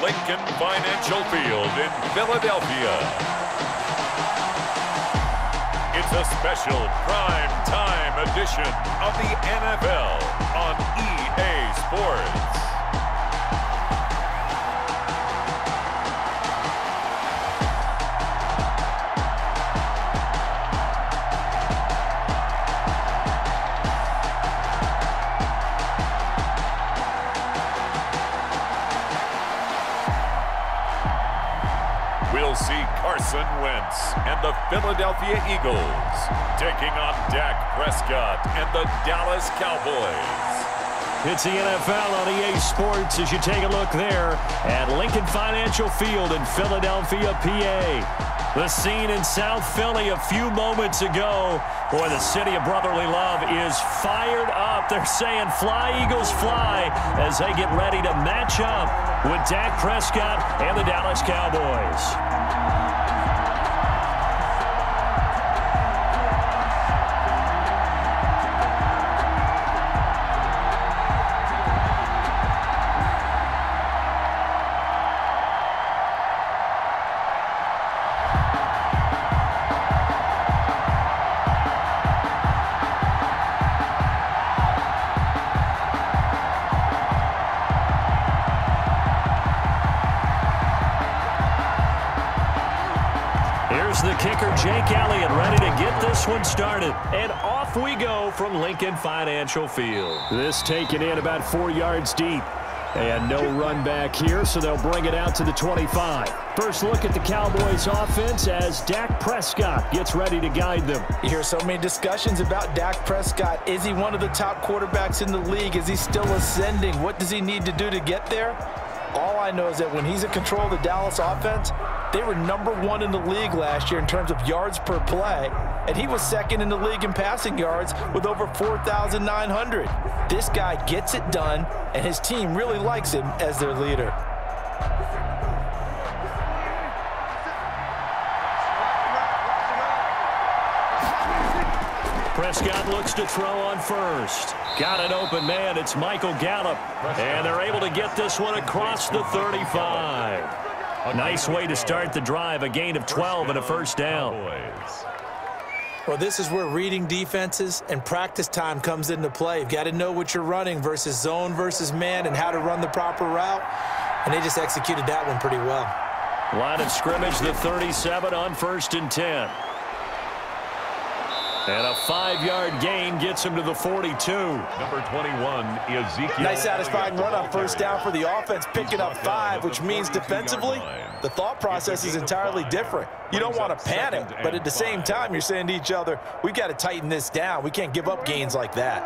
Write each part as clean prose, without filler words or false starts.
Lincoln Financial Field in Philadelphia. It's a special prime time edition of the NFL on EA Sports. We'll see Carson Wentz and the Philadelphia Eagles taking on Dak Prescott and the Dallas Cowboys. It's the NFL on EA Sports as you take a look there at Lincoln Financial Field in Philadelphia, PA. The scene in South Philly a few moments ago. Boy, the city of brotherly love is fired up. They're saying fly, Eagles, fly, as they get ready to match up with Dak Prescott and the Dallas Cowboys. The kicker, Jake Elliott, ready to get this one started. And off we go from Lincoln Financial Field. This taken in about 4 yards deep. And no run back here, so they'll bring it out to the 25. First look at the Cowboys offense as Dak Prescott gets ready to guide them. You hear so many discussions about Dak Prescott. Is he one of the top quarterbacks in the league? Is he still ascending? What does he need to do to get there? All I know is that when he's in control of the Dallas offense, they were #1 in the league last year in terms of yards per play, and he was second in the league in passing yards with over 4,900. This guy gets it done, and his team really likes him as their leader. Prescott looks to throw on first. Got an open man. It's Michael Gallup. And they're able to get this one across the 35. A nice way to start the drive. A gain of 12 and a first down. Well, this is where reading defenses and practice time comes into play. You've got to know what you're running versus zone versus man and how to run the proper route. And they just executed that one pretty well. Line of scrimmage, the 37 on 1st and 10. And a 5-yard gain gets him to the 42. Number 21, Ezekiel. Nice satisfying run on first down for the offense, picking up 5, which means defensively, the thought process is entirely different. You don't want to panic, but at the same time, you're saying to each other, we've got to tighten this down. We can't give up gains like that.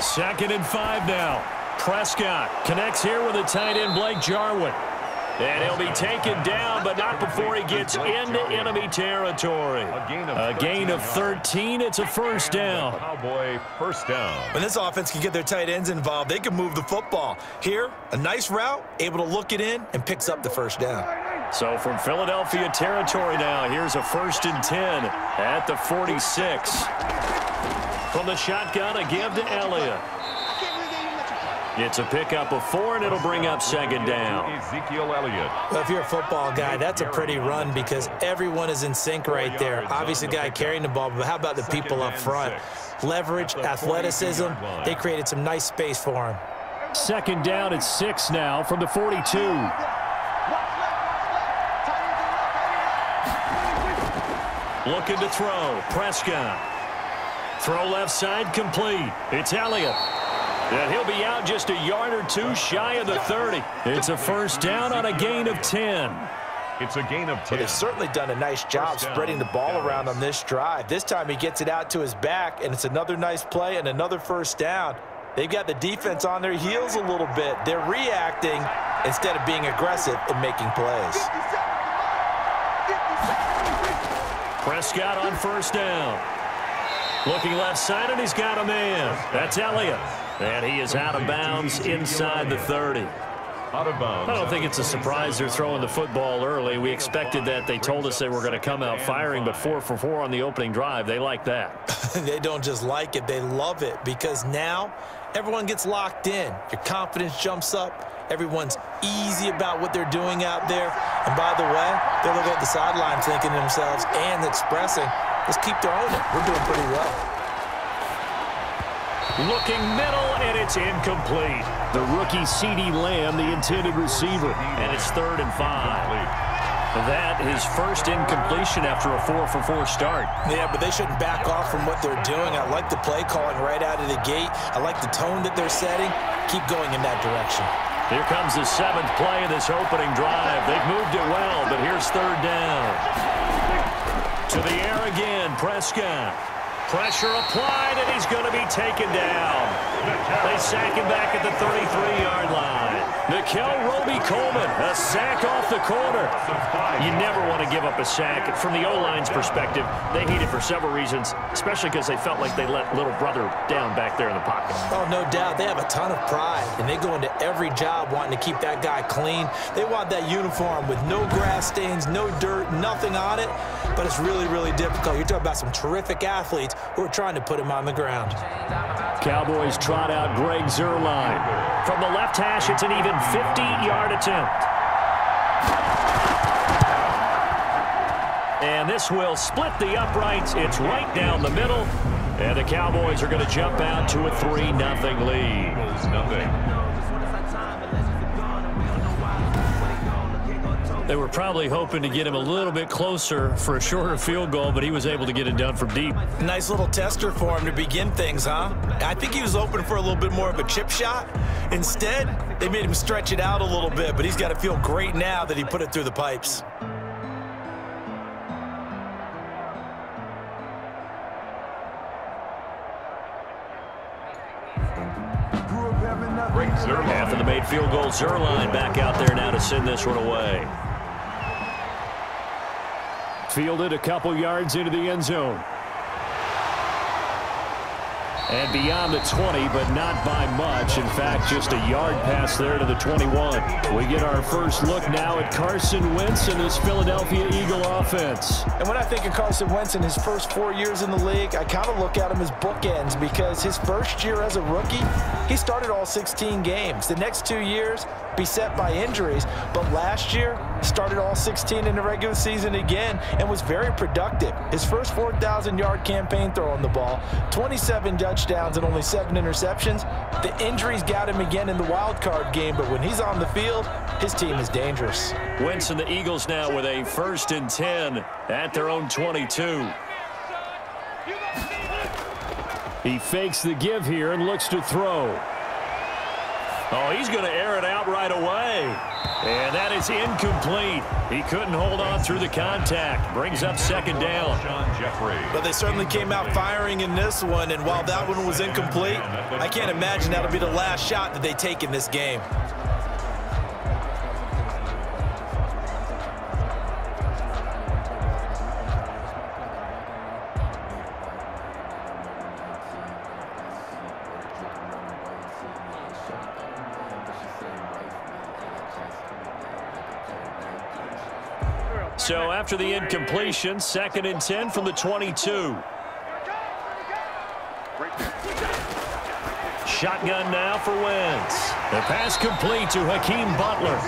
Second and 5 now. Prescott connects here with the tight end, Blake Jarwin. And he'll be taken down, but not before he gets into enemy territory. A gain of 13. It's a first down. Cowboy first down. When this offense can get their tight ends involved, they can move the football. Here, a nice route, able to look it in, and picks up the first down. So from Philadelphia territory now, here's a 1st and 10 at the 46. From the shotgun, a give to Elliott. It's a pickup of 4, and it'll bring up 2nd down. Ezekiel Elliott. Well, if you're a football guy, that's a pretty run because everyone is in sync right there. Obviously, the guy carrying the ball, but how about the people up front? Leverage, athleticism, they created some nice space for him. 2nd down at 6 now from the 42. Looking to throw. Prescott. Throw left side complete. It's Elliott. And he'll be out just a yard or 2 shy of the 30. It's a first down on a gain of 10. It's a gain of 10. Well, they've certainly done a nice job spreading the ball around on this drive. This time he gets it out to his back, and it's another nice play and another first down. They've got the defense on their heels a little bit. They're reacting instead of being aggressive and making plays. Prescott on first down. Looking left side, and he's got a man. That's Elliott. And he is out of bounds inside the 30. out of bounds. I don't think it's a surprise they're throwing the football early. We expected that. They told us they were going to come out firing, but 4 for 4 on the opening drive. They like that. They don't just like it, they love it, because now everyone gets locked in. Your confidence jumps up. Everyone's easy about what they're doing out there. And by the way, they're looking at the sideline thinking to themselves and expressing, let's keep throwing it. We're doing pretty well. Looking middle, and it's incomplete. The rookie CeeDee Lamb, the intended receiver, and it's 3rd and 5. That is first incompletion after a 4 for 4 start. Yeah, but they shouldn't back off from what they're doing. I like the play calling right out of the gate. I like the tone that they're setting. Keep going in that direction. Here comes the 7th play of this opening drive. They've moved it well, but here's 3rd down. To the air again, Prescott. Pressure applied, and he's going to be taken down. They sack him back at the 33-yard line. Nickel Roby-Coleman, a sack off the corner. You never want to give up a sack. From the O-line's perspective, they hate it for several reasons, especially because they felt like they let little brother down back there in the pocket. Oh, no doubt. They have a ton of pride, and they go into every job wanting to keep that guy clean. They want that uniform with no grass stains, no dirt, nothing on it, but it's really, really difficult. You're talking about some terrific athletes who are trying to put him on the ground. Cowboys trot out Greg Zuerlein. From the left hash, it's an even 50-yard attempt. And this will split the uprights. It's right down the middle. And the Cowboys are going to jump out to a 3-0 lead. They were probably hoping to get him a little bit closer for a shorter field goal, but he was able to get it done from deep. Nice little tester for him to begin things, huh? I think he was open for a little bit more of a chip shot. Instead, they made him stretch it out a little bit, but he's got to feel great now that he put it through the pipes. After the made field goal, Zuerlein back out there now to send this one away. Fielded a couple yards into the end zone. And beyond the 20, but not by much. In fact, just a yard pass there to the 21. We get our first look now at Carson Wentz and this Philadelphia Eagle offense. And when I think of Carson Wentz in his first 4 years in the league, I kind of look at him as bookends, because his first year as a rookie, he started all 16 games. The next 2 years, beset by injuries, but last year, started all 16 in the regular season again and was very productive. His first 4,000-yard campaign throwing the ball, 27 touchdowns and only 7 interceptions. The injuries got him again in the wild card game, but when he's on the field, his team is dangerous. Wentz and the Eagles now with a 1st and 10 at their own 22. He fakes the give here and looks to throw. Oh, he's going to air it out right away. And that is incomplete. He couldn't hold on through the contact. Brings up 2nd down. But they certainly came out firing in this one, and while that one was incomplete, I can't imagine that'll be the last shot that they take in this game. So after the incompletion, 2nd and 10 from the 22. Shotgun now for Wentz. The pass complete to Hakeem Butler.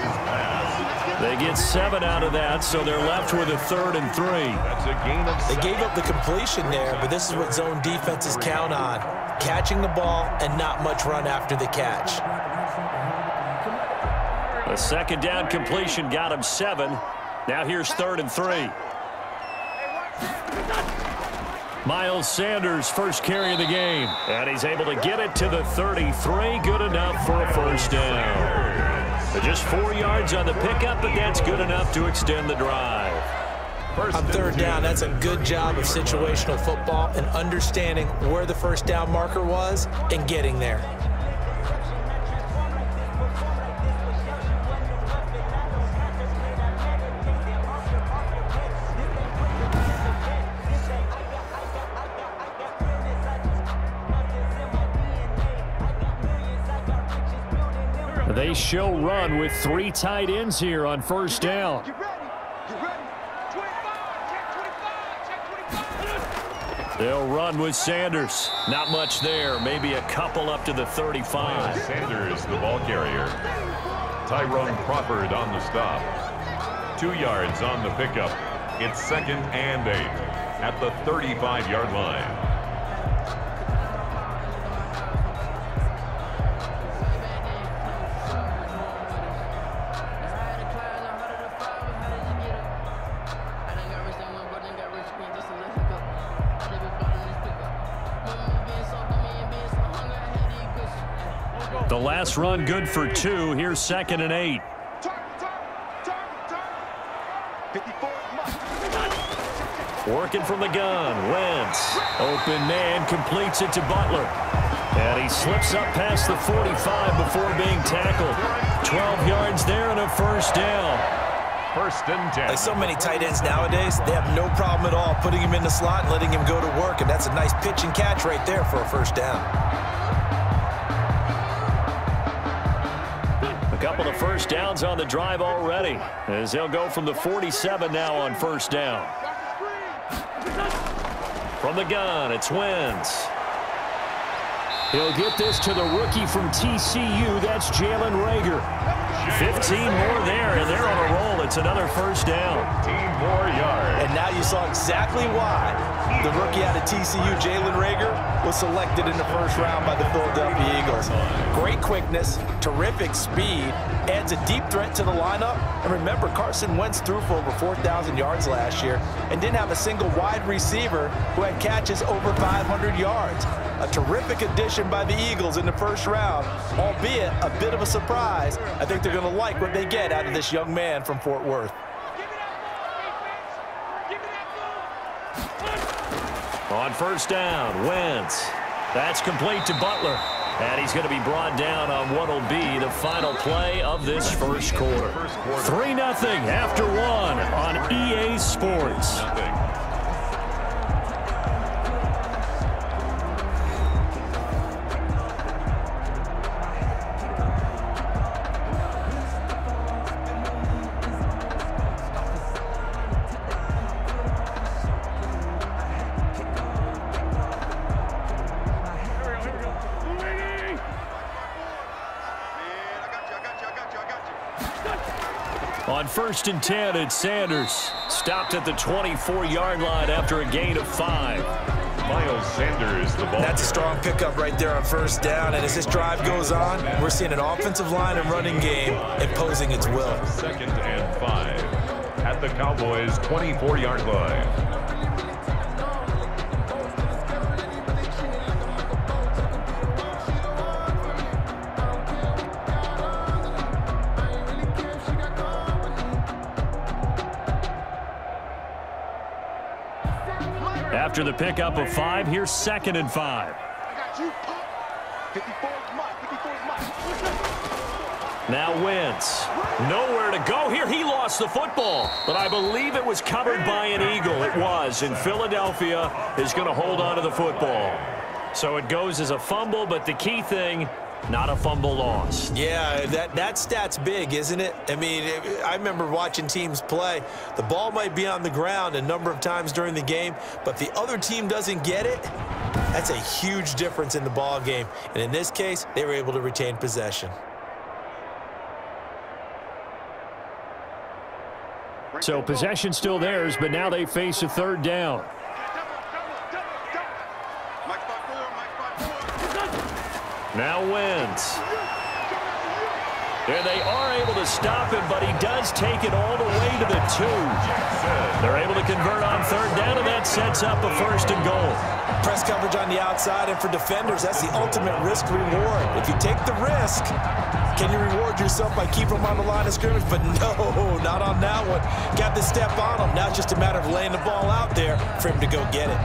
They get 7 out of that, so they're left with a 3rd and 3. That's a gain of 7. They gave up the completion there, but this is what zone defenses count on. Catching the ball and not much run after the catch. The 2nd down completion got him 7. Now here's 3rd and 3. Miles Sanders, first carry of the game. And he's able to get it to the 33. Good enough for a 1st down. Just 4 yards on the pickup, but that's good enough to extend the drive. On 3rd down, that's a good job of situational football and understanding where the 1st down marker was and getting there. They show run with 3 tight ends here on first down. They'll run with Sanders. Not much there. Maybe a couple up to the 35. Sanders, the ball carrier. Tyrone Crawford on the stop. 2 yards on the pickup. It's 2nd and 8 at the 35-yard line. The last run good for 2. Here's 2nd and 8. Working from the gun. Wentz. Open man completes it to Butler. And he slips up past the 45 before being tackled. 12 yards there and a first down. 1st and 10. Like so many tight ends nowadays, they have no problem at all putting him in the slot and letting him go to work. And that's a nice pitch and catch right there for a first down. A couple of first downs on the drive already, as they'll go from the 47 now on first down. From the gun, it's Wentz. He'll get this to the rookie from TCU. That's Jalen Reagor. 15 more there, and they're on a roll. It's another first down. 15 more yards. And now you saw exactly why the rookie out of TCU, Jalen Reagor, was selected in the first round by the Philadelphia Eagles. Great quickness, terrific speed, adds a deep threat to the lineup. And remember, Carson Wentz threw for over 4,000 yards last year and didn't have a single wide receiver who had catches over 500 yards. A terrific addition by the Eagles in the first round, albeit a bit of a surprise. I think they're going to like what they get out of this young man from Fort Worth. On first down, Wentz. That's complete to Butler. And he's going to be brought down on what will be the final play of this first quarter. 3-0 after 1 on EA Sports. On 1st and 10, it's Sanders. Stopped at the 24-yard line after a gain of 5. Miles Sanders, the ball. That's a strong pickup right there on first down. And as this drive goes on, we're seeing an offensive line and running game imposing its will. 2nd and 5 at the Cowboys' 24-yard line. After the pickup of 5, here's 2nd and 5. Now Wentz. Nowhere to go here. He lost the football, but I believe it was covered by an Eagle. It was, and Philadelphia is going to hold on to the football. So it goes as a fumble, but the key thing, not a fumble lost. Yeah, that stat's big, isn't it? I mean, I remember watching teams play. The ball might be on the ground a number of times during the game, but if the other team doesn't get it, that's a huge difference in the ball game. And in this case, they were able to retain possession. So possession still theirs, but now they face a 3rd down. Now Wentz. And they are able to stop him, but he does take it all the way to the 2. They're able to convert on 3rd down, and that sets up a 1st and goal. Press coverage on the outside, and for defenders, that's the ultimate risk-reward. If you take the risk, can you reward yourself by keeping them on the line of scrimmage? But no, not on that one. Got the step on him. Now it's just a matter of laying the ball out there for him to go get it.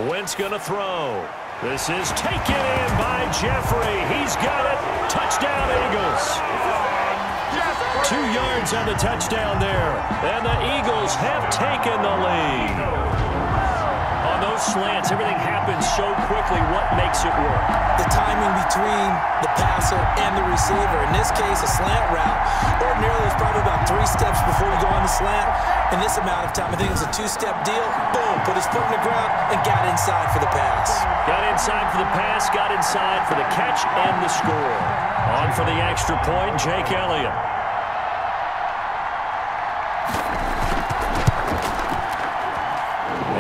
Wentz going to throw. This is taken in by Jeffrey. He's got it. Touchdown, Eagles. 2 yards on the touchdown there. And the Eagles have taken the lead. On those slants, everything happens so quickly. What makes it work? The timing between the passer and the receiver. In this case, a slant route. Ordinarily, it's probably about 3 steps before you go on the slant. In this amount of time, I think it's a 2-step deal. Boom, put his foot in the ground and got inside for the pass. Got inside for the pass, got inside for the catch and the score. On for the extra point, Jake Elliott.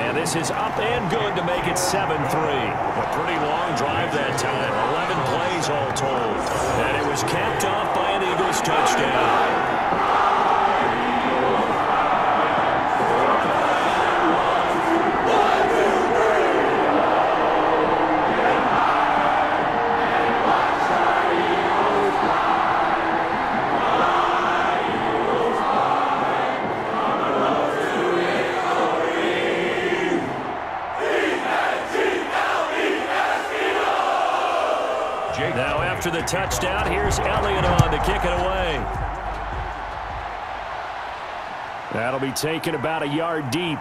And this is up and good to make it 7-3. A pretty long drive that time, 11 plays all told. And it was capped off by an Eagles touchdown. Now after the touchdown, here's Elliott on to kick it away. That'll be taken about a yard deep.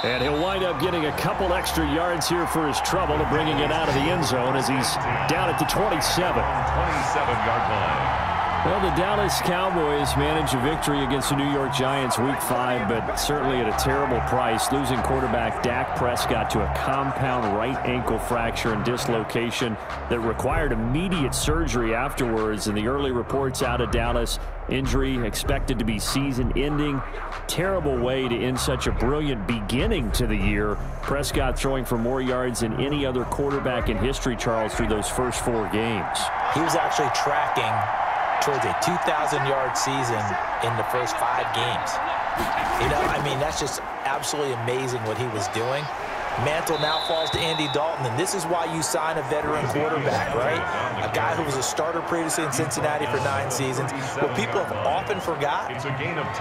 And he'll wind up getting a couple extra yards here for his trouble to bringing it out of the end zone as he's down at the 27. 27-yard line. Well, the Dallas Cowboys managed a victory against the New York Giants Week 5, but certainly at a terrible price, losing quarterback Dak Prescott to a compound right ankle fracture and dislocation that required immediate surgery afterwards. And the early reports out of Dallas, injury expected to be season-ending. Terrible way to end such a brilliant beginning to the year. Prescott throwing for more yards than any other quarterback in history, Charles, through those first 4 games. He was actually tracking towards a 2,000-yard season in the first 5 games. You know, I mean, that's just absolutely amazing what he was doing. Mantle now falls to Andy Dalton, and this is why you sign a veteran quarterback, right? A guy who was a starter previously in Cincinnati for 9 seasons. What people have often forgotten,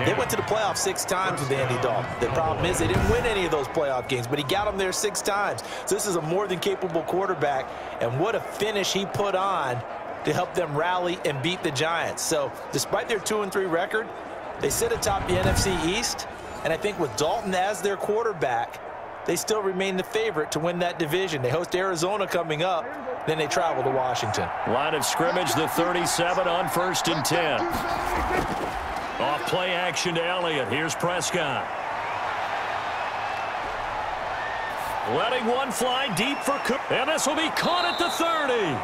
they went to the playoffs 6 times with Andy Dalton. The problem is they didn't win any of those playoff games, but he got them there 6 times. So this is a more than capable quarterback, and what a finish he put on to help them rally and beat the Giants. So despite their 2-3 record, they sit atop the NFC East, and I think with Dalton as their quarterback, they still remain the favorite to win that division. They host Arizona coming up, then they travel to Washington. Line of scrimmage, the 37 on 1st and 10. Off play action to Elliott. Here's Prescott. Letting one fly deep for Cook. And this will be caught at the 30.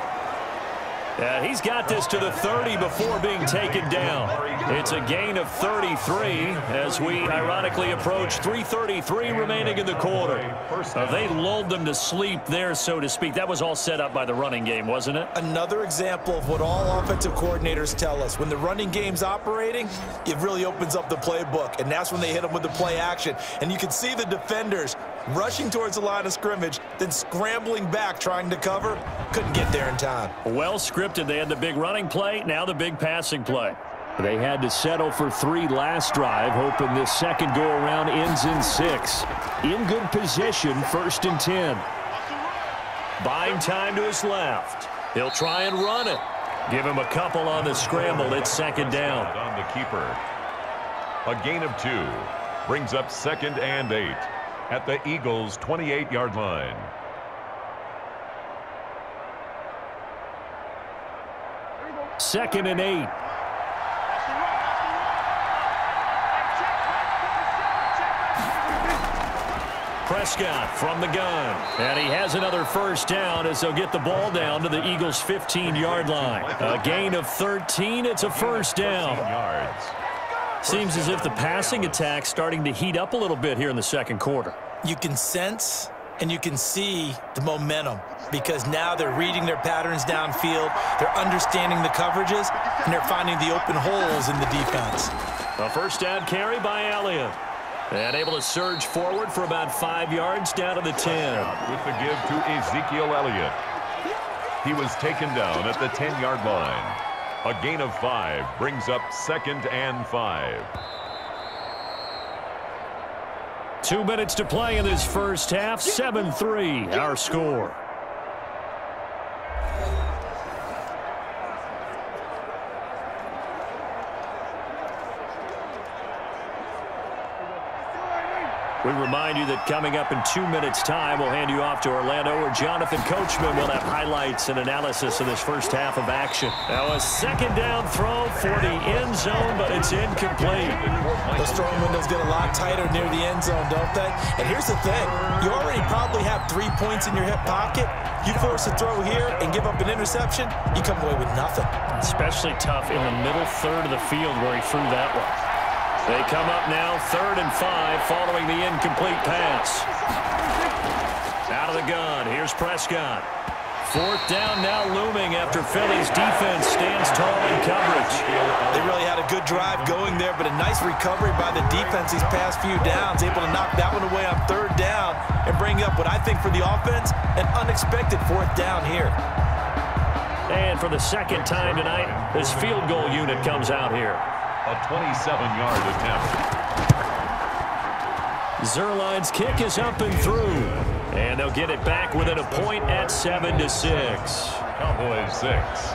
And he's got this to the 30 before being taken down. It's a gain of 33 as we ironically approach 3:33 remaining in the quarter. They lulled them to sleep there, so to speak. That was all set up by the running game, wasn't it? Another example of what all offensive coordinators tell us. When the running game's operating, it really opens up the playbook, and that's when they hit them with the play action. And you can see the defenders rushing towards the line of scrimmage, then scrambling back trying to cover. Couldn't get there in time. Well scripted. They had the big running play, now the big passing play. They had to settle for 3 last drive, hoping this second go-around ends in 6. In good position, 1st and 10. Buying time to his left. He'll try and run it. Give him a couple on the scramble. It's 2nd down. On the keeper. A gain of 2 brings up 2nd and 8 at the Eagles' 28-yard line. Second and 8. Prescott from the gun. And he has another 1st down as they'll get the ball down to the Eagles' 15-yard line. A gain of 13. It's a 1st down. Seems as if the passing attack's starting to heat up a little bit here in the second quarter. You can sense and you can see the momentum because now they're reading their patterns downfield, they're understanding the coverages, and they're finding the open holes in the defense. A 1st down carry by Elliott. And able to surge forward for about 5 yards down to the 10. With the give to Ezekiel Elliott. He was taken down at the 10-yard line. A gain of 5 brings up 2nd and 5. 2 minutes to play in this first half. 7-3, our score. We remind you that coming up in 2 minutes' time, we'll hand you off to Orlando, where Jonathan Coachman will have highlights and analysis of this first half of action. Now a second down throw for the end zone, but it's incomplete. Those throwing windows get a lot tighter near the end zone, don't they? And here's the thing. You already probably have 3 points in your hip pocket. You force a throw here and give up an interception, you come away with nothing. Especially tough in the middle third of the field where he threw that one. They come up now 3rd and 5 following the incomplete pass. Out of the gun. Here's Prescott. 4th down now looming after Philly's defense stands tall in coverage. They really had a good drive going there, but a nice recovery by the defense these past few downs, able to knock that one away on 3rd down and bring up what I think for the offense, an unexpected 4th down here. And for the second time tonight, this field goal unit comes out here. A 27-yard attempt. Zuerlein's kick is up and through. And they'll get it back within a point at 7-6. Cowboys 6.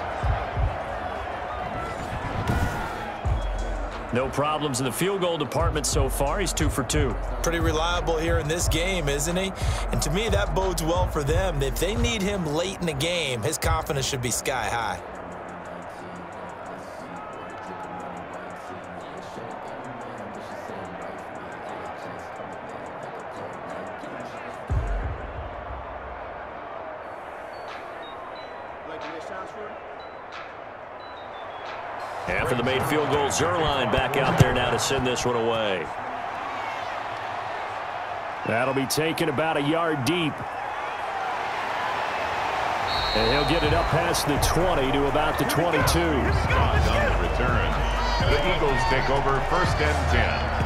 No problems in the field goal department so far. He's 2 for 2. Pretty reliable here in this game, isn't he? And to me, that bodes well for them. If they need him late in the game, his confidence should be sky high. After the made field goal, Zuerlein back out there now to send this one away. That'll be taken about a yard deep. And he'll get it up past the 20 to about the 22. Scott on the return. The Eagles take over 1st and 10.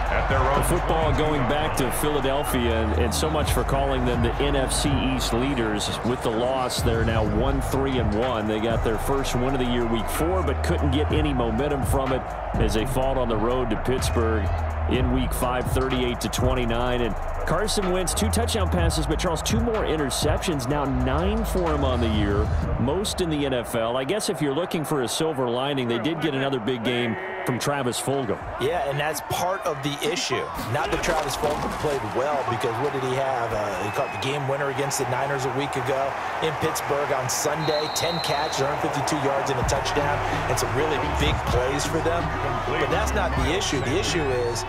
At their own. The football going back to Philadelphia, and so much for calling them the NFC East leaders. With the loss, they're now 1-3-1. They got their first win of the year week 4, but couldn't get any momentum from it as they fought on the road to Pittsburgh in week 5, 38-29. And Carson Wentz, 2 touchdown passes, but Charles, 2 more interceptions, now 9 for him on the year, most in the NFL. I guess if you're looking for a silver lining, they did get another big game from Travis Fulgham. Yeah, and that's part of the issue. Not that Travis Fulgham played well, because what did he have? He caught the game winner against the Niners a week ago in Pittsburgh on Sunday. 10 catches, 152 yards and a touchdown, and some really big plays for them. But that's not the issue. The issue is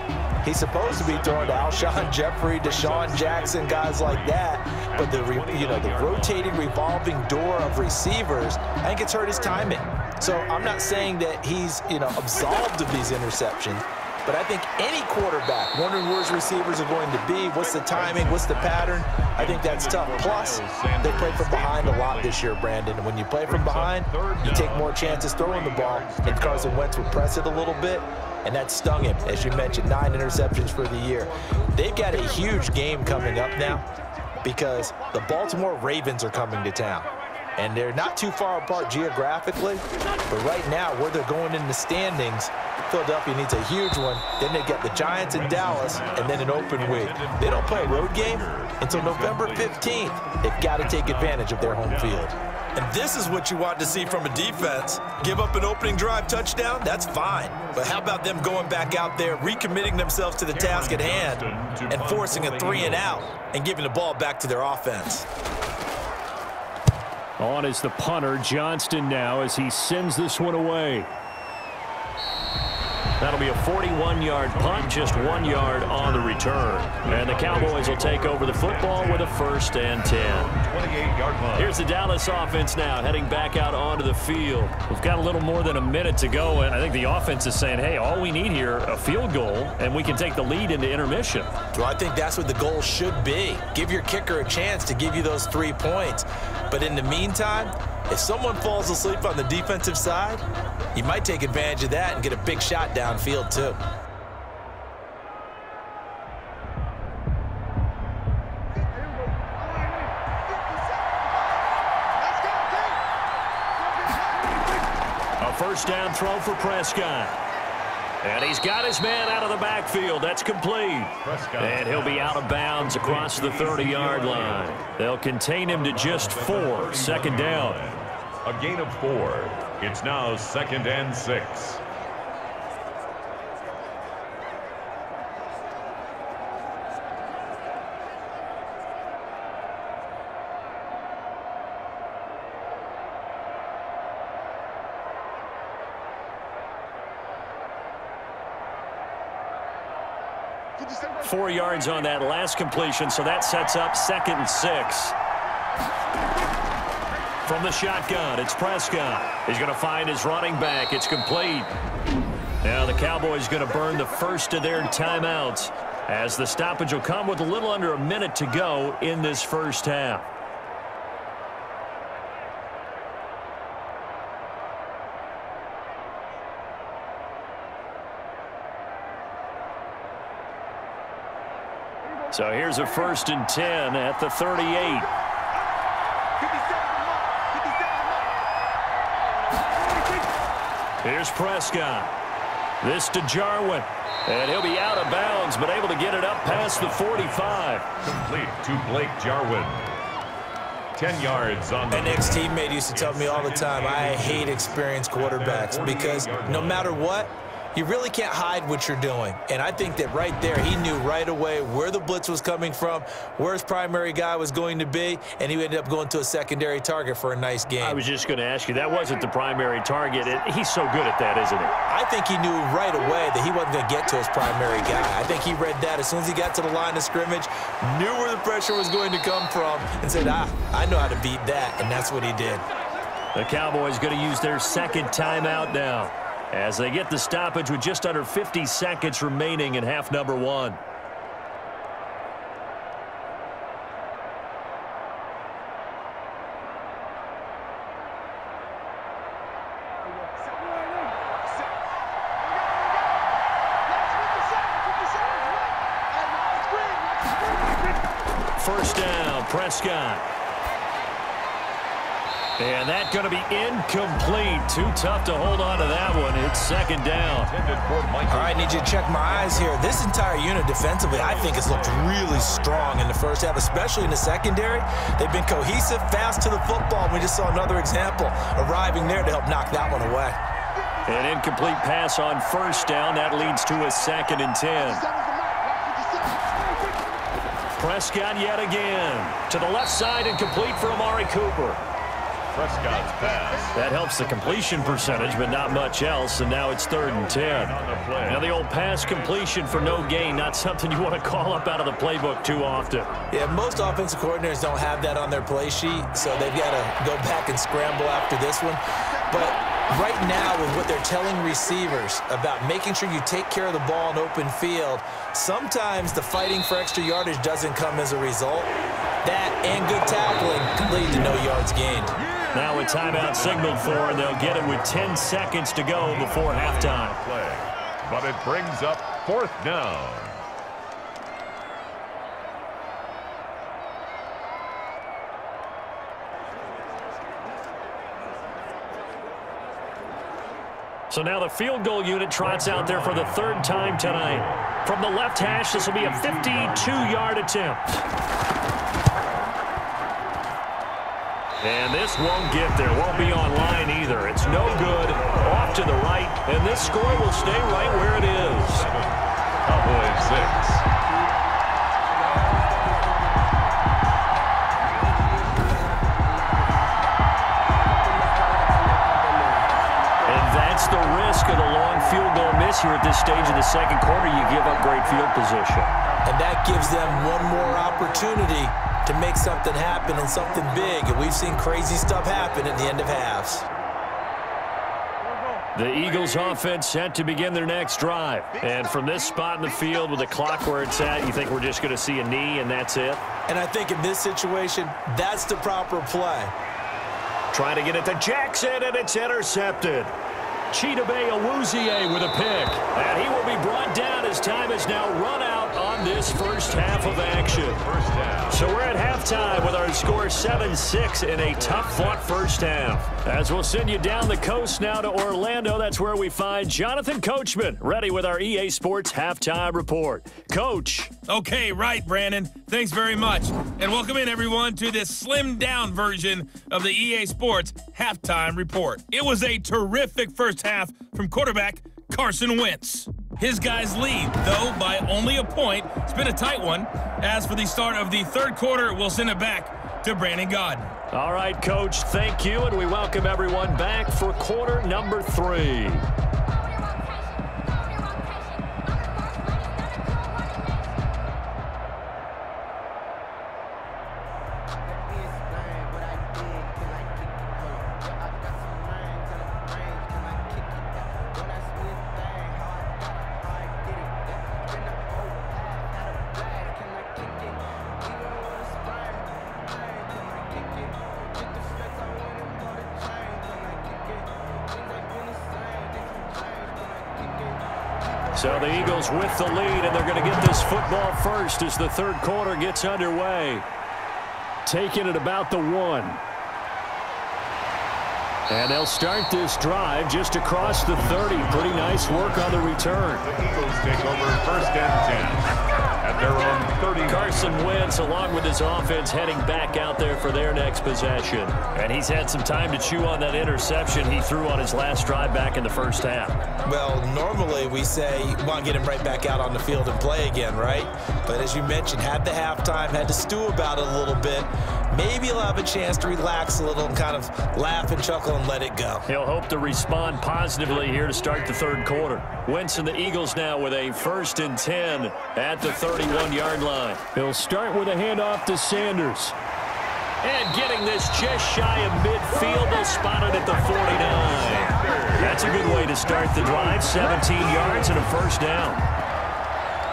he's supposed to be throwing to Alshon Jeffrey, Deshaun Jackson, guys like that. But the rotating, revolving door of receivers, I think it's hurt his timing. So I'm not saying that he's, absolved of these interceptions, but I think any quarterback wondering where his receivers are going to be, what's the timing, what's the pattern, I think that's tough. Plus, they play from behind a lot this year, Brandon. And when you play from behind, you take more chances throwing the ball, and Carson Wentz would press it a little bit, and that stung him. As you mentioned, 9 interceptions for the year. They've got a huge game coming up now because the Baltimore Ravens are coming to town. And they're not too far apart geographically, but right now, where they're going in the standings, Philadelphia needs a huge one. Then they get the Giants in Dallas, and then an open week. They don't play a road game until November 15th. They've got to take advantage of their home field. And this is what you want to see from a defense. Give up an opening drive touchdown, that's fine. But how about them going back out there, recommitting themselves to the task at hand, and forcing a 3-and-out, and giving the ball back to their offense. On is the punter, Johnston, now as he sends this one away. That'll be a 41-yard punt, just 1 yard on the return. And the Cowboys will take over the football with a 1st and 10. 28-yard punt. Here's the Dallas offense now, heading back out onto the field. We've got a little more than a minute to go, and I think the offense is saying, hey, all we need here, a field goal, and we can take the lead into intermission. Well, I think that's what the goal should be. Give your kicker a chance to give you those 3 points. But in the meantime, if someone falls asleep on the defensive side, you might take advantage of that and get a big shot downfield too. A 1st down throw for Prescott. And he's got his man out of the backfield. That's complete. And he'll be out of bounds across the 30-yard line. They'll contain him to just 4. Second down. A gain of 4. It's now 2nd and 6. Four yards on that last completion, so that sets up 2nd and 6. From the shotgun, it's Prescott. He's going to find his running back. It's complete. Now the Cowboys going to burn the first of their timeouts as the stoppage will come with a little under a minute to go in this first half. So here's a 1st and 10 at the 38. Here's Prescott. This to Jarwin. And he'll be out of bounds, but able to get it up past the 45. Complete to Blake Jarwin. 10 yards on the... An ex-teammate used to tell me all the time, I hate experienced quarterbacks because no matter what, you really can't hide what you're doing. And I think that right there, he knew right away where the blitz was coming from, where his primary guy was going to be, and he ended up going to a secondary target for a nice game. I was just going to ask you, that wasn't the primary target. He's so good at that, isn't he? I think he knew right away that he wasn't going to get to his primary guy. I think he read that as soon as he got to the line of scrimmage, knew where the pressure was going to come from, and said, I know how to beat that, and that's what he did. The Cowboys going to use their 2nd timeout now, as they get the stoppage with just under 50 seconds remaining in half number 1. First down, Prescott. And that's going to be incomplete. Too tough to hold on to that one. It's 2nd down. All right, need you to check my eyes here. This entire unit defensively, I think, has looked really strong in the first half, especially in the secondary. They've been cohesive, fast to the football. We just saw another example arriving there to help knock that one away. An incomplete pass on first down. That leads to a 2nd and 10. Prescott yet again. To the left side and complete for Amari Cooper. Prescott's pass. That helps the completion percentage, but not much else, and now it's 3rd and 10. Now the old pass completion for no gain, not something you want to call up out of the playbook too often. Yeah, most offensive coordinators don't have that on their play sheet, so they've got to go back and scramble after this one. But right now, with what they're telling receivers about making sure you take care of the ball in open field, sometimes the fighting for extra yardage doesn't come as a result. That and good tackling can lead to no yards gained. Now a timeout signaled for, and they'll get it with 10 seconds to go before halftime. But it brings up 4th down. So now the field goal unit trots out there for the 3rd time tonight. From the left hash, this will be a 52-yard attempt. And this won't get there. Won't be online either. It's no good. Off to the right. And this score will stay right where it is. Cowboys 6. That's the risk of the long field goal miss here at this stage of the 2nd quarter. You give up great field position. And that gives them one more opportunity to make something happen and something big. And we've seen crazy stuff happen at the end of halves. The Eagles offense set to begin their next drive. And from this spot in the field with the clock where it's at, you think we're just going to see a knee and that's it? And I think in this situation, that's the proper play. Trying to get it to Jackson, and it's intercepted. Chidobe Awuzie with a pick. And he will be brought down as time is now run out on begin this first half of action. So we're at halftime with our score 7-6 in a tough-fought first half. As we'll send you down the coast now to Orlando, that's where we find Jonathan Coachman, ready with our EA Sports Halftime Report. Coach. Okay, right, Brandon. Thanks very much. And welcome in, everyone, to this slimmed-down version of the EA Sports Halftime Report. It was a terrific first half from quarterback Carson Wentz. His guys lead, though, by only a point. It's been a tight one. As for the start of the third quarter, we'll send it back to Brandon Gaudin. All right, Coach, thank you, and we welcome everyone back for quarter number 3. So the Eagles with the lead, and they're going to get this football first as the third quarter gets underway. Taking it about the 1. And they'll start this drive just across the 30. Pretty nice work on the return. The Eagles take over first and 10 at their own 30. Carson Wentz, along with his offense, heading back out there for their next possession. And he's had some time to chew on that interception he threw on his last drive back in the first half. Well, normally we say you want to get him right back out on the field and play again, right? But as you mentioned, had the halftime, had to stew about it a little bit. Maybe he'll have a chance to relax a little and kind of laugh and chuckle and let it go. He'll hope to respond positively here to start the third quarter. Wentz and the Eagles now with a 1st and 10 at the 31-yard line. He'll start with a handoff to Sanders. And getting this just shy of midfield, they'll spot it at the 49. That's a good way to start the drive. 17 yards and a first down.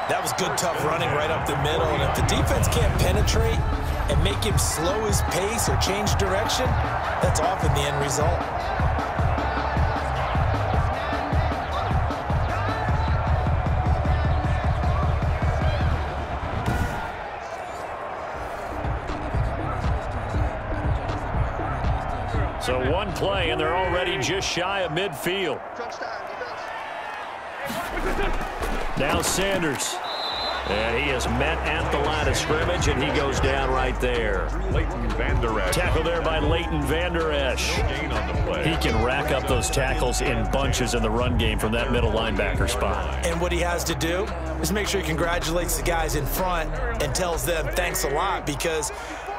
That was good, tough running right up the middle. And if the defense can't penetrate and make him slow his pace or change direction, that's often the end result. So one play, and they're already just shy of midfield. Now Sanders. And he is met at the line of scrimmage, and he goes down right there. Leighton Vander Esch. Tackle there by Leighton Vander Esch. No gain on the play. He can rack up those tackles in bunches in the run game from that middle linebacker spot. And what he has to do is make sure he congratulates the guys in front and tells them thanks a lot, because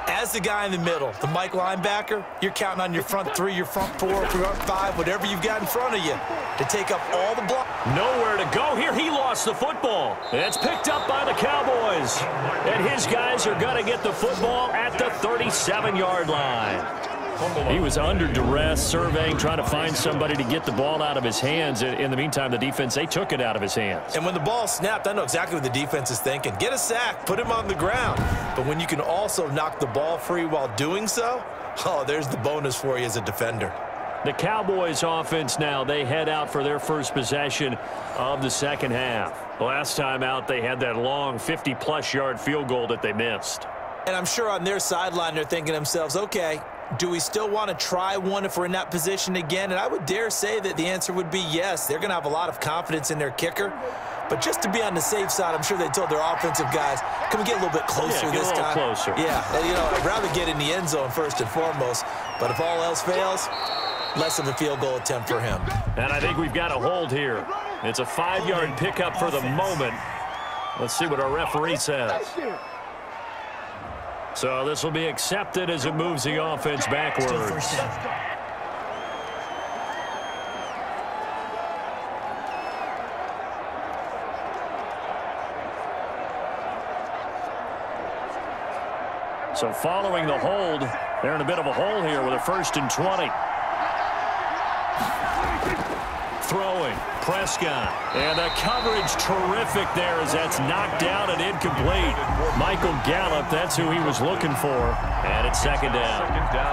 as the guy in the middle, the Mike linebacker, you're counting on your front 3, your front 4, front 5, whatever you've got in front of you to take up all the block. Nowhere to go here. He lost the football. It's picked up by the Cowboys. And his guys are going to get the football at the 37-yard line. He was under duress, surveying, trying to find somebody to get the ball out of his hands. In the meantime, the defense, they took it out of his hands. And when the ball snapped, I know exactly what the defense is thinking. Get a sack, put him on the ground. But when you can also knock the ball free while doing so, oh, there's the bonus for you as a defender. The Cowboys offense now, they head out for their first possession of the second half. Last time out, they had that long 50-plus yard field goal that they missed. And I'm sure on their sideline, they're thinking to themselves, okay, do we still want to try one if we're in that position again? And I would dare say that the answer would be yes. They're going to have a lot of confidence in their kicker. But just to be on the safe side, I'm sure they told their offensive guys, can we get a little bit closer this time? Closer. Yeah, you know, I'd rather get in the end zone first and foremost. But if all else fails, less of a field goal attempt for him. And I think we've got a hold here. It's a 5-yard pickup for the moment. Let's see what our referee says. So this will be accepted as it moves the offense backwards. So following the hold, they're in a bit of a hole here with a 1st and 20. Throwing, Prescott. And the coverage terrific there as that's knocked down and incomplete. Michael Gallup, that's who he was looking for. And it's second down.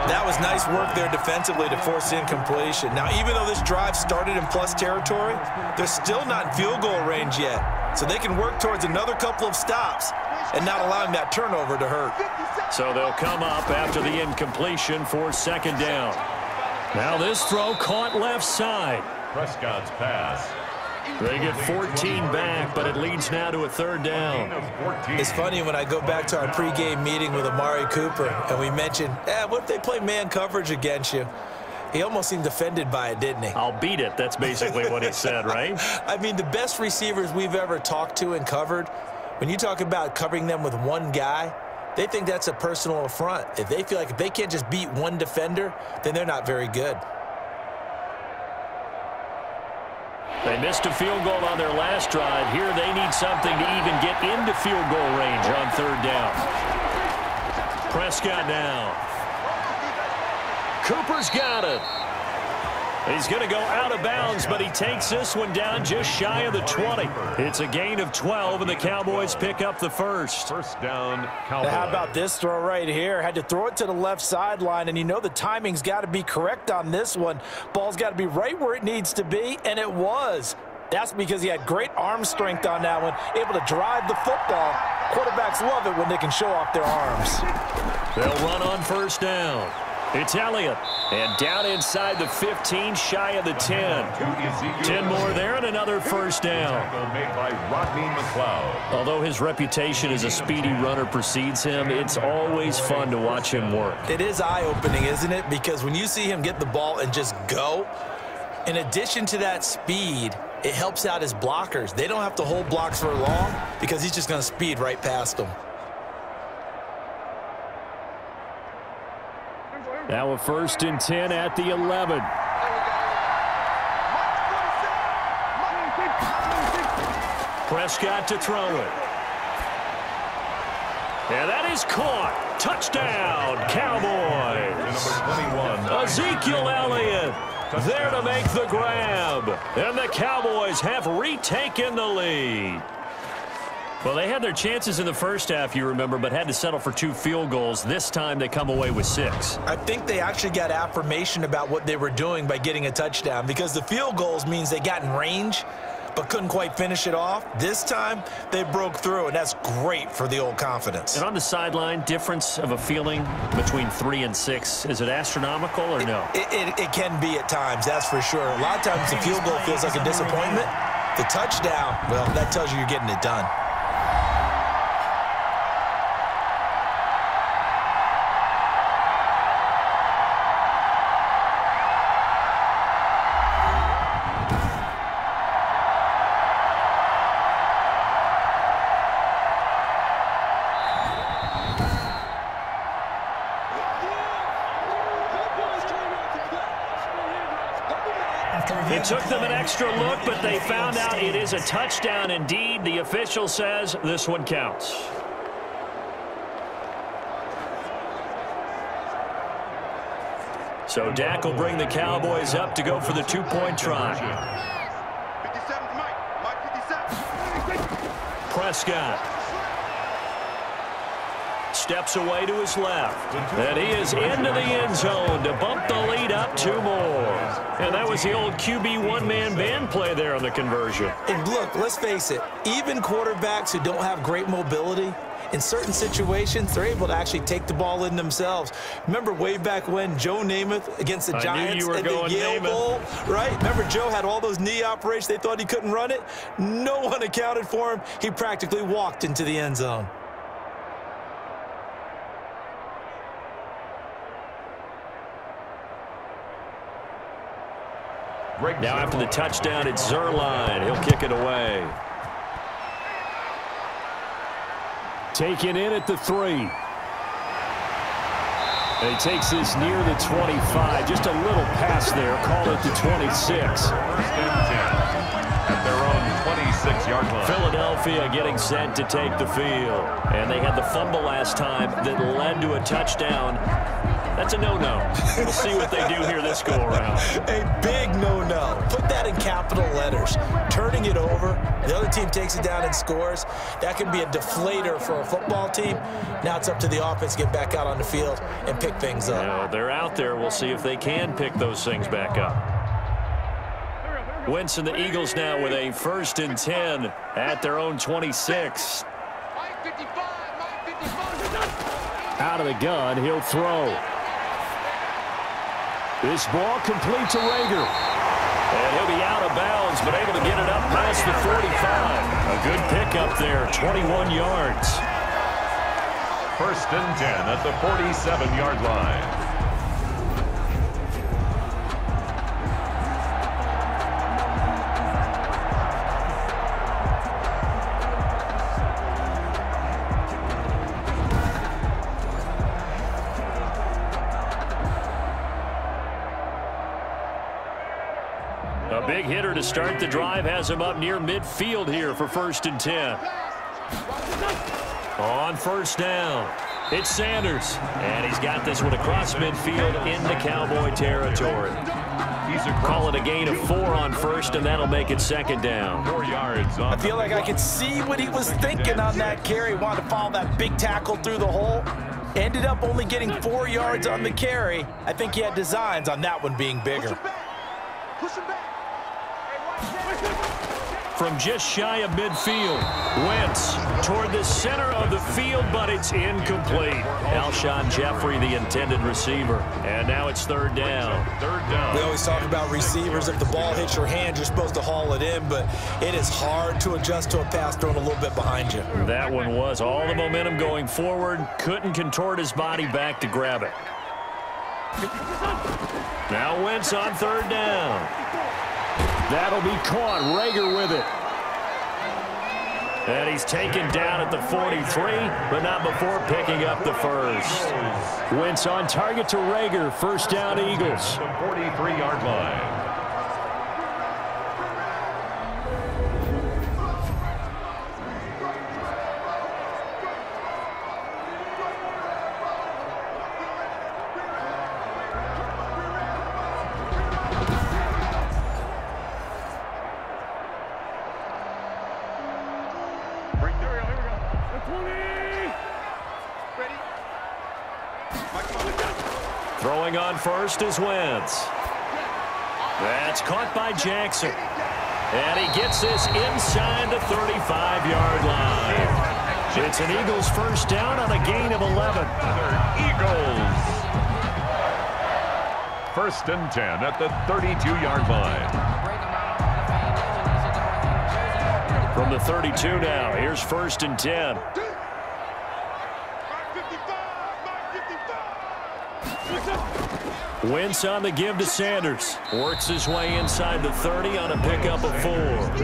That was nice work there defensively to force incompletion. Now, even though this drive started in plus territory, they're still not in field goal range yet. so they can work towards another couple of stops and not allowing that turnover to hurt. So they'll come up after the incompletion for second down. Now this throw caught left side. Prescott's pass. They get 14 back, but it leads now to a third down. It's funny when I go back to our pregame meeting with Amari Cooper, and we mentioned, what if they play man coverage against you? He almost seemed offended by it, didn't he? I'll beat it. That's basically what he said, right? I mean, the best receivers we've ever talked to and covered, when you talk about covering them with one guy, they think that's a personal affront. If they feel like if they can't just beat one defender, then they're not very good. They missed a field goal on their last drive. Here they need something to even get into field goal range on third down. Prescott now. Cooper's got it. He's going to go out of bounds, but he takes this one down just shy of the 20. It's a gain of 12, and the Cowboys pick up the first. First down, Cowboys. Now, how about this throw right here? Had to throw it to the left sideline, and you know the timing's got to be correct on this one. Ball's got to be right where it needs to be, and it was. That's because he had great arm strength on that one, able to drive the football. Quarterbacks love it when they can show off their arms. They'll run on first down. It's Elliott, and down inside the 15, shy of the 10. 10 more there and another first down. Made by Rodney McLeod. Although his reputation as a speedy runner precedes him, it's always fun to watch him work. It is eye-opening, isn't it? Because when you see him get the ball and just go, in addition to that speed, it helps out his blockers. They don't have to hold blocks for long because he's just going to speed right past them. Now a 1st and 10 at the 11. Prescott to throw it. And that is caught. Touchdown, Cowboys. Number 21. Ezekiel Elliott there to make the grab. And the Cowboys have retaken the lead. Well, they had their chances in the first half, you remember, but had to settle for 2 field goals. This time they come away with 6. I think they actually got affirmation about what they were doing by getting a touchdown because the field goals means they got in range but couldn't quite finish it off. This time they broke through, and that's great for the old confidence. And on the sideline, difference of a feeling between 3 and 6, is it astronomical or no? It can be at times, that's for sure. A lot of times the field goal feels like a disappointment. The touchdown, well, that tells you you're getting it done. It took them an extra look, but they found out it is a touchdown indeed. The official says this one counts. So Dak will bring the Cowboys up to go for the 2-point try. Prescott steps away to his left. And he is into the end zone to bump the lead up 2 more. And that was the old QB one-man band play there on the conversion. And look, let's face it, even quarterbacks who don't have great mobility, in certain situations, they're able to actually take the ball in themselves. Remember way back when Joe Namath against the Giants at the Yale Bowl, right? Remember Joe had all those knee operations. They thought he couldn't run it. No one accounted for him. He practically walked into the end zone. Now after the touchdown, it's Zuerlein. He'll kick it away. Taken in at the 3. And he takes this near the 25. Just a little pass there. Call it the 26. At their own 26-yard line. Philadelphia getting set to take the field. And they had the fumble last time that led to a touchdown. That's a no-no. We'll see what they do here this go-around. A big no-no. Put that in capital letters. Turning it over, the other team takes it down and scores. That can be a deflator for a football team. Now it's up to the offense to get back out on the field and pick things up. They're out there. We'll see if they can pick those things back up. Wentz and the Eagles now with a 1st and 10 at their own 26. Out of the gun, he'll throw. This ball complete to Reagor. And he'll be out of bounds, but able to get it up past the 45. A good pickup there, 21 yards. 1st and 10 at the 47-yard line. A big hitter to start the drive has him up near midfield here for 1st and 10. On 1st down, it's Sanders. And he's got this one across midfield into Cowboy territory. Call it a gain of 4 on 1st, and that'll make it 2nd down. 4 yards on. I feel like I could see what he was thinking on that carry. Wanted to follow that big tackle through the hole. Ended up only getting 4 yards on the carry. I think he had designs on that one being bigger. From just shy of midfield, Wentz toward the center of the field, but it's incomplete. Alshon Jeffrey, the intended receiver. And now it's 3rd down. 3rd down. We always talk about receivers. If the ball hits your hand, you're supposed to haul it in, but it is hard to adjust to a pass thrown a little bit behind you. That one was all the momentum going forward. Couldn't contort his body back to grab it. Now Wentz on 3rd down. That'll be caught. Reagor with it. And he's taken down at the 43, but not before picking up the 1st. Wentz on target to Reagor. 1st down, Eagles. The 43-yard line. Throwing on 1st is Wentz. That's caught by Jackson. And he gets this inside the 35-yard line. It's an Eagles 1st down on a gain of 11. Eagles. 1st and 10 at the 32-yard line. From the 32 now, here's 1st and 10. Wentz on the give to Sanders. Works his way inside the 30 on a pickup of 4.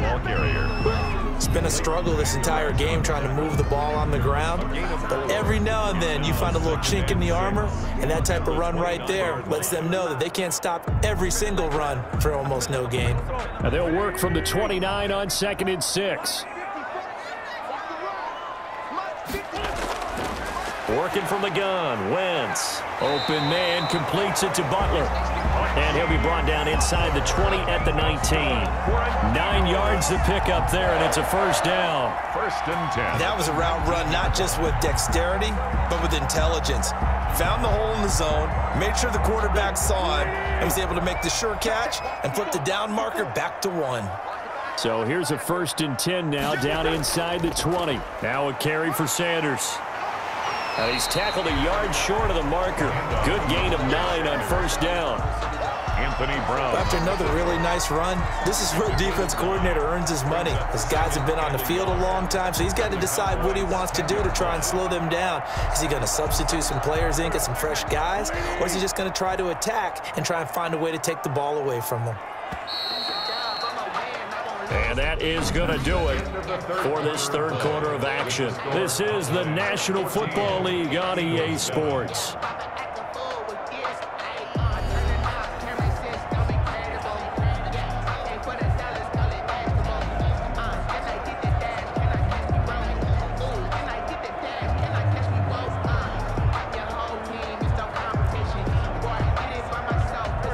Ball carrier. It's been a struggle this entire game trying to move the ball on the ground. But every now and then you find a little chink in the armor, and that type of run right there lets them know that they can't stop every single run for almost no gain. And they'll work from the 29 on 2nd and 6. Working from the gun, Wentz. Open man completes it to Butler. And he'll be brought down inside the 20 at the 19. 9 yards to pick up there, and it's a 1st down. 1st and 10. That was a route run not just with dexterity, but with intelligence. Found the hole in the zone, made sure the quarterback saw him, and was able to make the sure catch and flip the down marker back to 1. So here's a 1st and 10 now down inside the 20. Now a carry for Sanders. He's tackled a yard short of the marker. Good gain of 9 on 1st down. Anthony Brown. After another really nice run, this is where a defense coordinator earns his money. His guys have been on the field a long time, so he's got to decide what he wants to do to try and slow them down. Is he going to substitute some players in, get some fresh guys, or is he just going to try to attack and try and find a way to take the ball away from them? And that is going to do it for this 3rd quarter of action. This is the National Football League on EA Sports.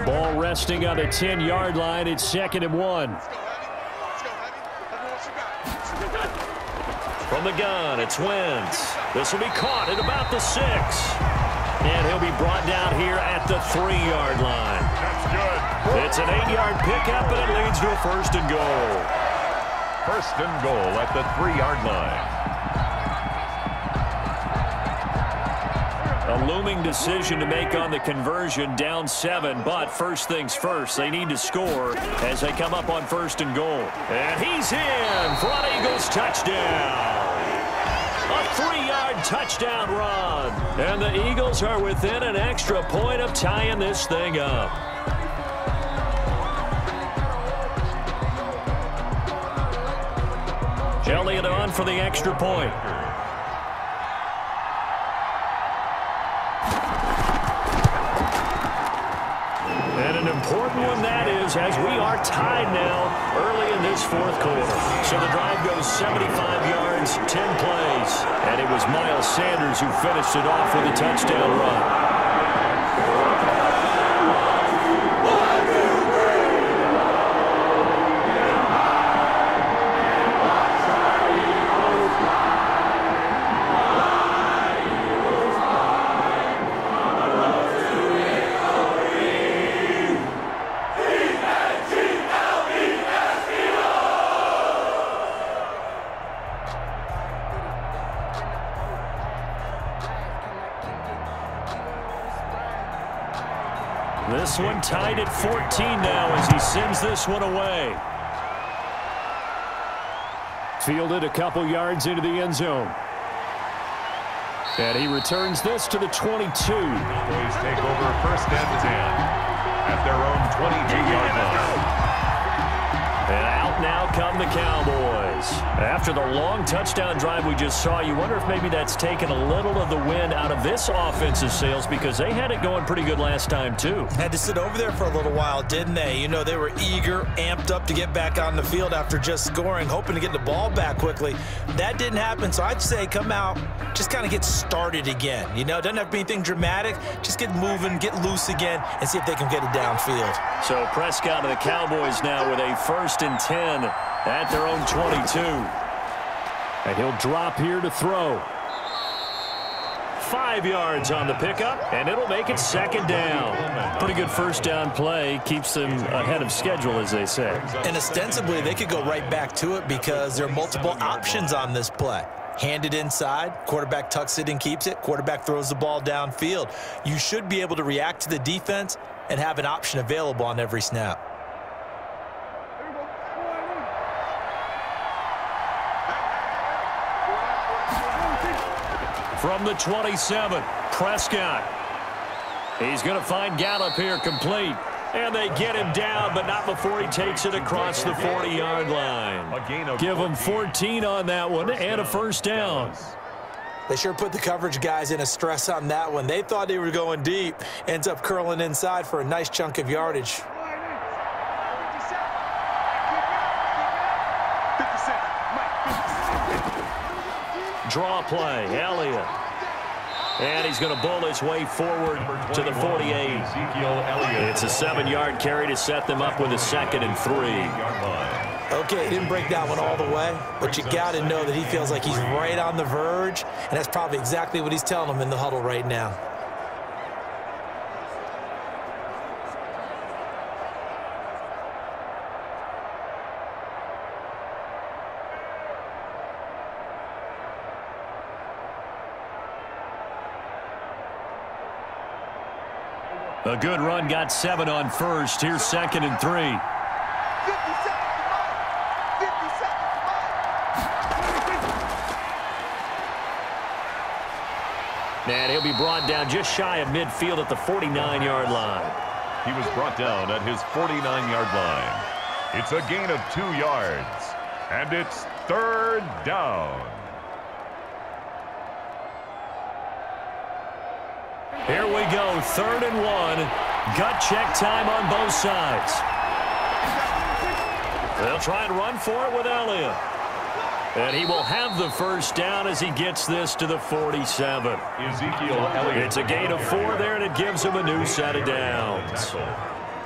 Ball resting on the 10-yard line. It's 2nd and 1. From the gun, it's Wentz. This will be caught at about the 6. And he'll be brought down here at the 3-yard line. That's good. It's an 8-yard pickup, and it leads to a 1st and goal. 1st and goal at the 3-yard line. A looming decision to make on the conversion, down 7, but first things first, they need to score as they come up on 1st and goal. And he's in for an Eagles touchdown. A 3-yard touchdown run. And the Eagles are within an extra point of tying this thing up. Elliott on for the extra point. And an important one that is, as we are tied now early in this 4th quarter. So the drive goes 75 yards, 10 plays. And it was Miles Sanders who finished it off with a touchdown run. This one tied at 14 now as he sends this one away. Fielded a couple yards into the end zone. And he returns this to the 22. Boys take over 1st and 10 at their own 22-yard line. And out now come the Cowboys. After the long touchdown drive we just saw, you wonder if maybe that's taken a little of the wind out of this offensive sails because they had it going pretty good last time too. Had to sit over there for a little while, didn't they? You know, they were eager, amped up to get back on the field after just scoring, hoping to get the ball back quickly. That didn't happen, so I'd say come out, just kind of get started again. You know, doesn't have to be anything dramatic. Just get moving, get loose again, and see if they can get it downfield. So Prescott and the Cowboys now with a 1st and 10 at their own 22. And he'll drop here to throw. 5 yards on the pickup, and it'll make it 2nd down. Pretty good 1st down play. Keeps them ahead of schedule, as they say. And ostensibly, they could go right back to it because there are multiple options on this play. Hand it inside, quarterback tucks it and keeps it, quarterback throws the ball downfield. You should be able to react to the defense and have an option available on every snap. From the 27, Prescott. He's going to find Gallup here complete. And they get him down, but not before he takes it across the 40-yard line. Give him 14 on that one and a 1st down. They sure put the coverage guys in a stress on that one. They thought they were going deep. Ends up curling inside for a nice chunk of yardage. Draw play, Elliott. And he's going to bull his way forward to the 48. It's a 7-yard carry to set them up with a 2nd and 3. Okay, he didn't break that one all the way, but you got to know that he feels like he's right on the verge, and that's probably exactly what he's telling them in the huddle right now. A good run, got 7 on 1st. Here's 2nd and 3. And he'll be brought down just shy of midfield at the 49-yard line. He was brought down at his 49-yard line. It's a gain of 2 yards, and it's 3rd down. Here we go, 3rd and 1. Gut check time on both sides. They'll try and run for it with Elliott. And he will have the 1st down as he gets this to the 47. Ezekiel Elliott. It's a gain of 4 there, and it gives him a new set of downs.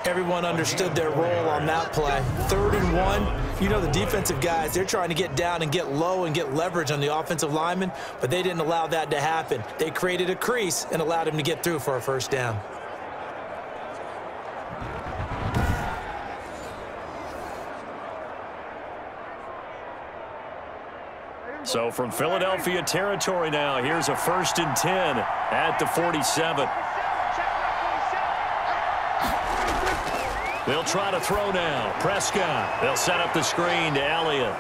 Everyone understood their role on that play. 3rd and 1. You know the defensive guys, they're trying to get down and get low and get leverage on the offensive lineman, but they didn't allow that to happen. They created a crease and allowed him to get through for a 1st down. So from Philadelphia territory now, here's a 1st and 10 at the 47. They'll try to throw now. Prescott. They'll set up the screen to Elliott.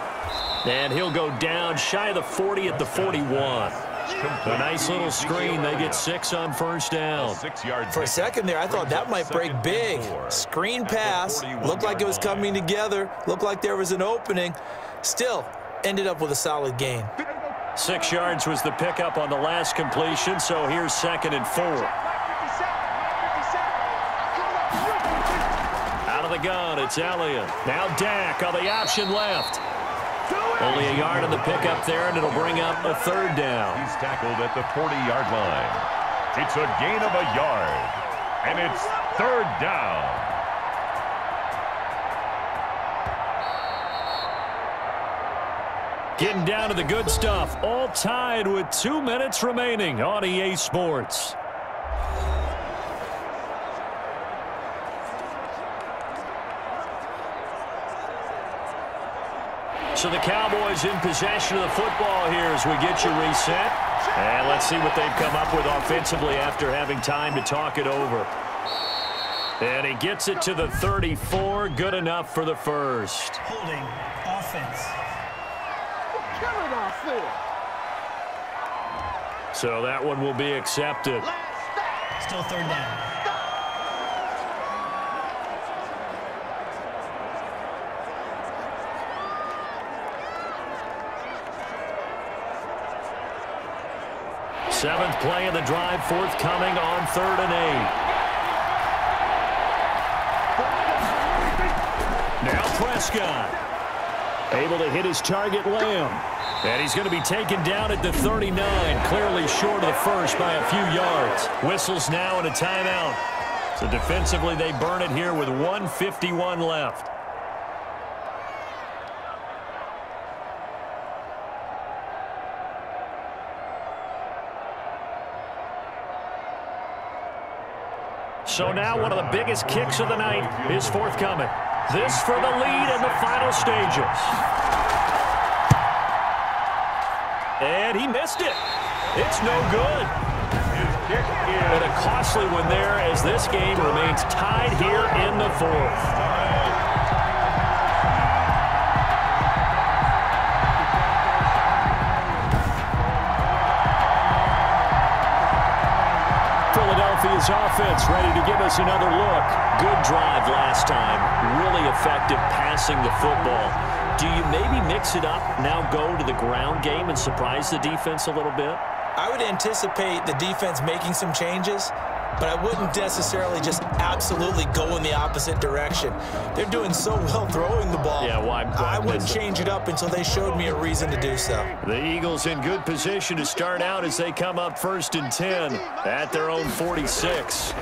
And he'll go down shy of the 40 at the 41. A nice little screen. They get 6 on 1st down. For a second there, I thought that might break big. Screen pass. Looked like it was coming together. Looked like there was an opening. Still ended up with a solid gain. 6 yards was the pickup on the last completion, so here's 2nd and 4. Out of the gun, it's Elliott. Now Dak on the option left. Only a yard on the pickup there, and it'll bring up a 3rd down. He's tackled at the 40-yard line. It's a gain of a yard, and it's 3rd down. Getting down to the good stuff. All tied with 2 minutes remaining on EA Sports. So the Cowboys in possession of the football here as we get you reset. And let's see what they've come up with offensively after having time to talk it over. And he gets it to the 34. Good enough for the 1st. Holding offense. So that one will be accepted. Still 3rd down. Seventh play of the drive forthcoming on 3rd and 8. Now Prescott. Able to hit his target, Lamb. And he's going to be taken down at the 39, clearly short of the 1st by a few yards. Whistles now and a timeout. So defensively they burn it here with 1:51 left. So now one of the biggest kicks of the night is forthcoming. This for the lead in the final stages. And he missed it. It's no good. And a costly one there as this game remains tied here in the 4th. Philadelphia's offense ready to give us another look. Good drive last time. Really effective passing the football. Do you maybe mix it up, now go to the ground game and surprise the defense a little bit? I would anticipate the defense making some changes, but I wouldn't necessarily just absolutely go in the opposite direction. They're doing so well throwing the ball. Yeah, why I wouldn't change it up until they showed me a reason to do so. The Eagles in good position to start out as they come up 1st and 10 at their own 46.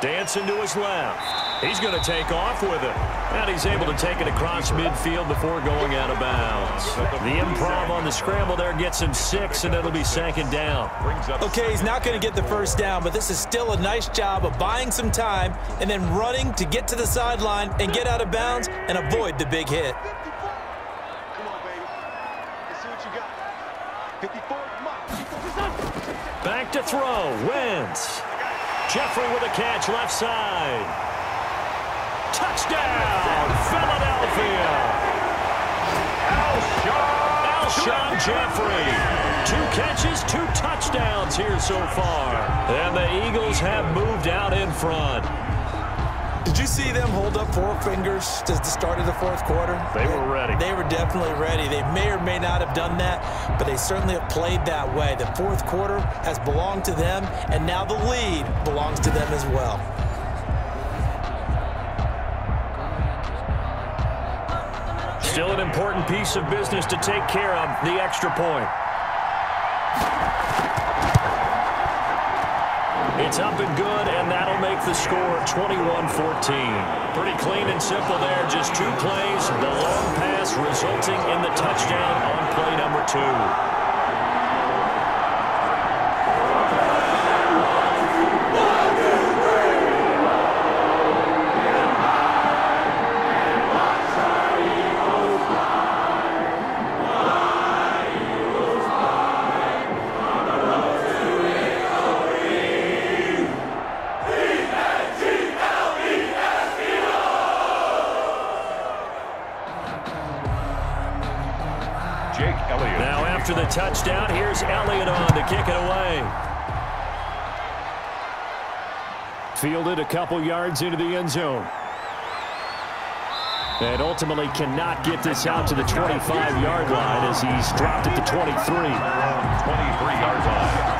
Dancing to his left. He's going to take off with it. And he's able to take it across midfield before going out of bounds. The improv on the scramble there gets him 6, and it'll be 2nd down. Okay, he's not going to get the 1st down, but this is still a nice job of buying some time and then running to get to the sideline and get out of bounds and avoid the big hit. Come on, baby. Let's see what you got. 54, come on. Back to throw. Wentz. Jeffrey with a catch left side. Touchdown, Philadelphia. Alshon Jeffrey. 2 catches, 2 touchdowns here so far. And the Eagles have moved out in front. Did you see them hold up 4 fingers at the start of the 4th quarter? They were ready. They were definitely ready. They may or may not have done that, but they certainly have played that way. The 4th quarter has belonged to them, and now the lead belongs to them as well. Still an important piece of business to take care of, the extra point. It's up and good, and that'll make the score 21-14. Pretty clean and simple there. Just 2 plays. The long pass resulting in the touchdown on play number 2. After the touchdown, here's Elliott on to kick it away. Fielded a couple yards into the end zone. And ultimately cannot get this out to the 25-yard line as he's dropped at the 23. 23-yard line.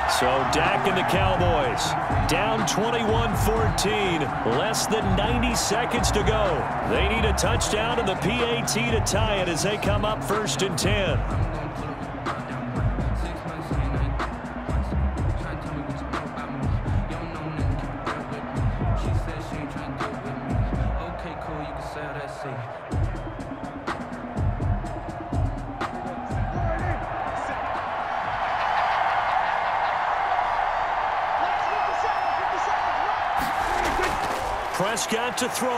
So Dak and the Cowboys down 21-14, less than 90 seconds to go. They need a touchdown and the PAT to tie it as they come up 1st and 10. Prescott to throw.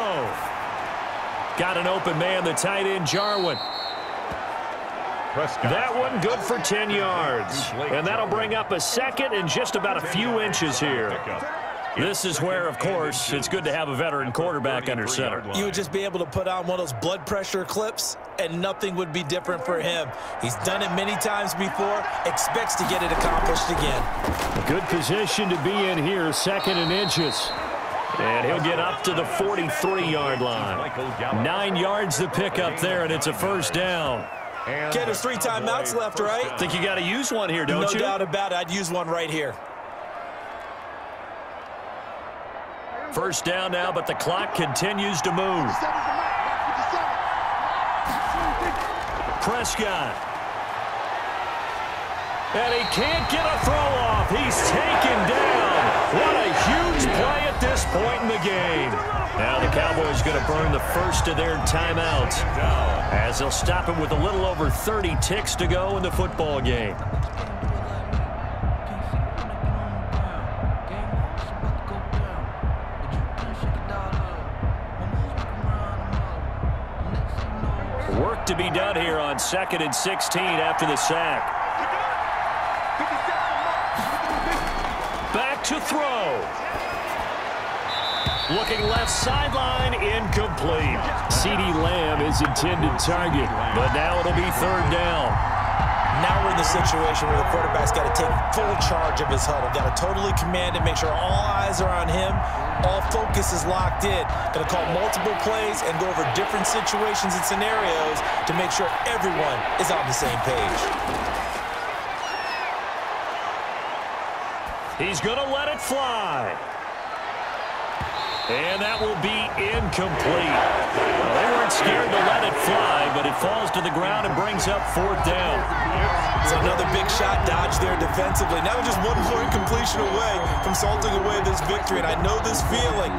Got an open man, the tight end, Jarwin. Prescott. That one good for 10 yards. And that'll bring up a 2nd and just about a few inches here. This is where, of course, it's good to have a veteran quarterback under center. You would just be able to put on one of those blood pressure clips, and nothing would be different for him. He's done it many times before, expects to get it accomplished again. A good position to be in here, 2nd and inches. And he'll get up to the 43-yard line. 9 yards to pick up there, and it's a 1st down. Okay, there's 3 timeouts left, right? Think you got to use one here, don't you? No doubt about it. I'd use one right here. 1st down now, but the clock continues to move. Prescott. And he can't get a throw off. He's taken down. What a huge play at this point in the game. Now the Cowboys going to burn the first of their timeouts as they'll stop him with a little over 30 ticks to go in the football game. Work to be done here on 2nd and 16 after the sack. Back to throw. Looking left sideline, incomplete. CeeDee Lamb is intended target, but now it'll be 3rd down. Now we're in the situation where the quarterback's got to take full charge of his huddle. Got to totally command it, make sure all eyes are on him. All focus is locked in. Going to call multiple plays and go over different situations and scenarios to make sure everyone is on the same page. He's going to let it fly. And that will be incomplete. They weren't scared to let it fly, but it falls to the ground and brings up 4th down. It's another big shot dodge there defensively. Now just one more incompletion away from salting away this victory. And I know this feeling.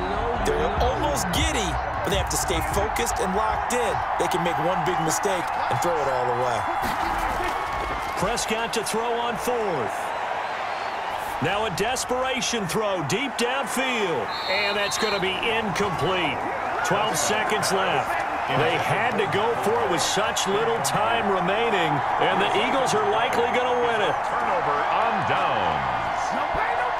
They're almost giddy, but they have to stay focused and locked in. They can make one big mistake and throw it all away. Prescott to throw on 4th. Now a desperation throw deep downfield. And that's going to be incomplete. 12 seconds left. They had to go for it with such little time remaining, and the Eagles are likely going to win it. Turnover on downs. No pain, no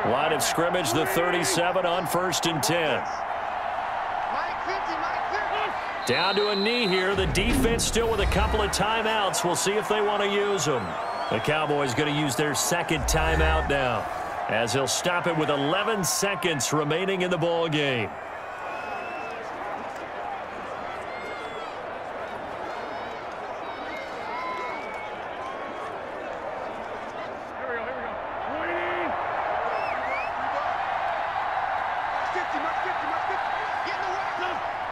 gain. Line of scrimmage, the 37 on 1st and 10. Down to a knee here. The defense still with a couple of timeouts. We'll see if they want to use them. The Cowboys going to use their 2nd timeout now, as he'll stop it with 11 seconds remaining in the ball game.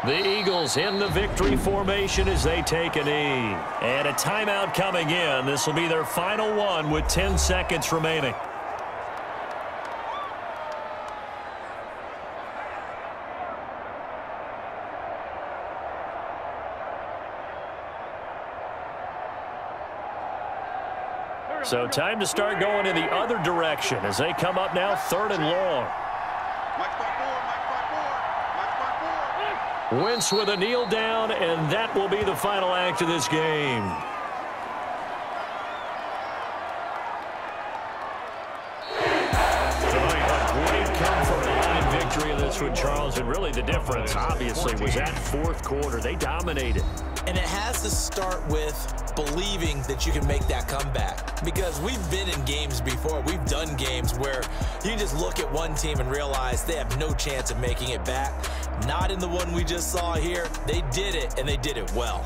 The Eagles in the victory formation as they take a knee. And a timeout coming in. This will be their final one with 10 seconds remaining. So time to start going in the other direction as they come up now 3rd and long. Wentz with a kneel down, and that will be the final act of this game. Tonight, a great come-from-behind victory history of this one, Charles, and really the difference, obviously, was that fourth quarter. They dominated. And it has to start with believing that you can make that comeback. Because we've been in games before. We've done games where you just look at one team and realize they have no chance of making it back. Not in the one we just saw here. They did it, and they did it well.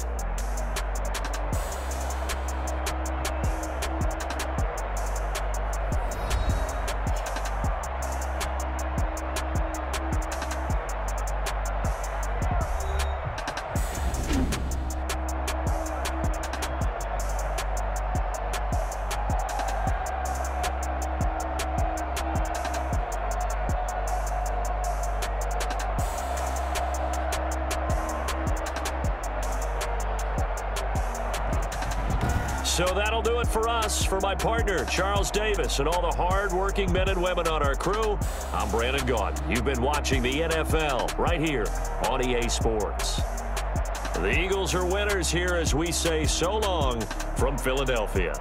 So that'll do it for us. For my partner, Charles Davis, and all the hard-working men and women on our crew, I'm Brandon Gaudin. You've been watching the NFL right here on EA Sports. The Eagles are winners here as we say so long from Philadelphia.